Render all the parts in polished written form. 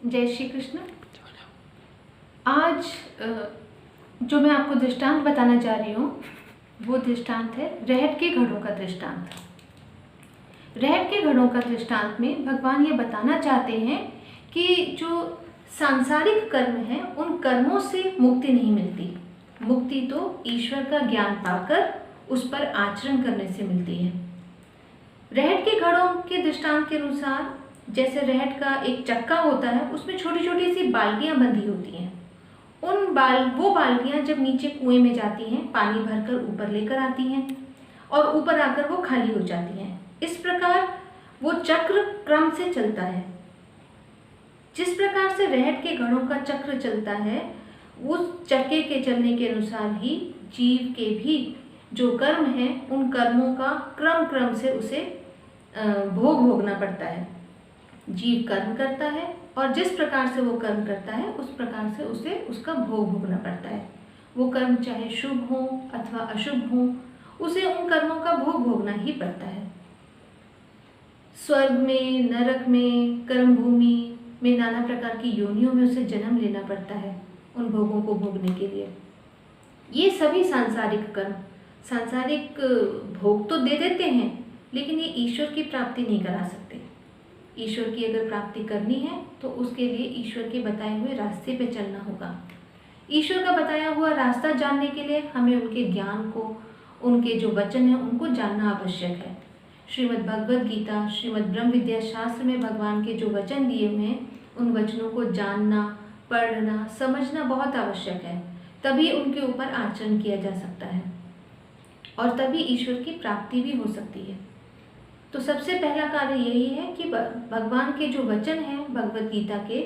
जय श्री कृष्ण। आज जो मैं आपको दृष्टांत बताना चाह रही हूँ वो दृष्टांत है रहट के घड़ों का दृष्टांत। रहट के घड़ों का दृष्टांत में भगवान ये बताना चाहते हैं कि जो सांसारिक कर्म हैं उन कर्मों से मुक्ति नहीं मिलती। मुक्ति तो ईश्वर का ज्ञान पाकर उस पर आचरण करने से मिलती है। रहट के घड़ों के दृष्टांत के अनुसार जैसे रहट का एक चक्का होता है, उसमें छोटी छोटी सी बाल्टियां बंधी होती हैं। वो बाल्टियां जब नीचे कुएं में जाती हैं, पानी भरकर ऊपर लेकर आती हैं और ऊपर आकर वो खाली हो जाती हैं। इस प्रकार वो चक्र क्रम से चलता है। जिस प्रकार से रहट के घड़ों का चक्र चलता है, उस चक्के के चलने के अनुसार ही जीव के भी जो कर्म हैं उन कर्मों का क्रम से उसे भोगना पड़ता है। जीव कर्म करता है और जिस प्रकार से वो कर्म करता है उस प्रकार से उसे उसका भोगना पड़ता है। वो कर्म चाहे शुभ हो अथवा अशुभ हो, उसे उन कर्मों का भोगना ही पड़ता है। स्वर्ग में, नरक में, कर्म भूमि में, नाना प्रकार की योनियों में उसे जन्म लेना पड़ता है उन भोगों को भोगने के लिए। ये सभी सांसारिक कर्म सांसारिक भोग तो दे देते हैं, लेकिन ये ईश्वर की प्राप्ति नहीं करा सकते। ईश्वर की अगर प्राप्ति करनी है तो उसके लिए ईश्वर के बताए हुए रास्ते पे चलना होगा। ईश्वर का बताया हुआ रास्ता जानने के लिए हमें उनके ज्ञान को, उनके जो वचन हैं उनको जानना आवश्यक है। श्रीमद् भगवद गीता, श्रीमद् ब्रह्म विद्या शास्त्र में भगवान के जो वचन दिए हुए हैं उन वचनों को जानना, पढ़ना, समझना बहुत आवश्यक है। तभी उनके ऊपर आचरण किया जा सकता है और तभी ईश्वर की प्राप्ति भी हो सकती है। तो सबसे पहला कार्य यही है कि भगवान के जो वचन हैं भगवद गीता के,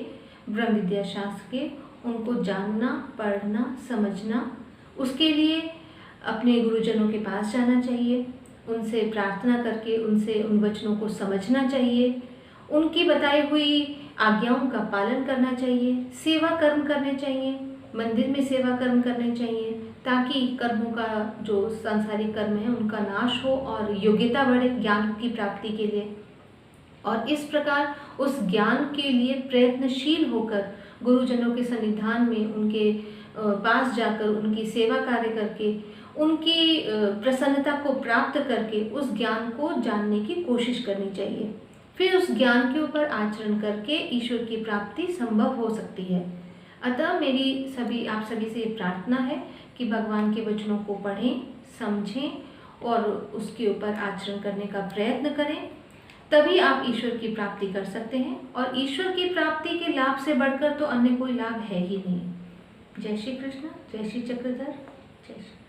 ब्रह्म विद्या शास्त्र के, उनको जानना, पढ़ना, समझना। उसके लिए अपने गुरुजनों के पास जाना चाहिए, उनसे प्रार्थना करके उनसे उन वचनों को समझना चाहिए, उनकी बताई हुई आज्ञाओं का पालन करना चाहिए, सेवा कर्म करने चाहिए, मंदिर में सेवा कर्म करने चाहिए, ताकि कर्मों का जो सांसारिक कर्म है उनका नाश हो और योग्यता बढ़े ज्ञान की प्राप्ति के लिए। और इस प्रकार उस ज्ञान के लिए प्रयत्नशील होकर गुरुजनों के सन्निधान में उनके पास जाकर उनकी सेवा कार्य करके उनकी प्रसन्नता को प्राप्त करके उस ज्ञान को जानने की कोशिश करनी चाहिए। फिर उस ज्ञान के ऊपर आचरण करके ईश्वर की प्राप्ति संभव हो सकती है। अतः मेरी आप सभी से प्रार्थना है कि भगवान के वचनों को पढ़ें, समझें और उसके ऊपर आचरण करने का प्रयत्न करें। तभी आप ईश्वर की प्राप्ति कर सकते हैं और ईश्वर की प्राप्ति के लाभ से बढ़कर तो अन्य कोई लाभ है ही नहीं। जय श्री कृष्ण, जय श्री चक्रधर, जय श्री।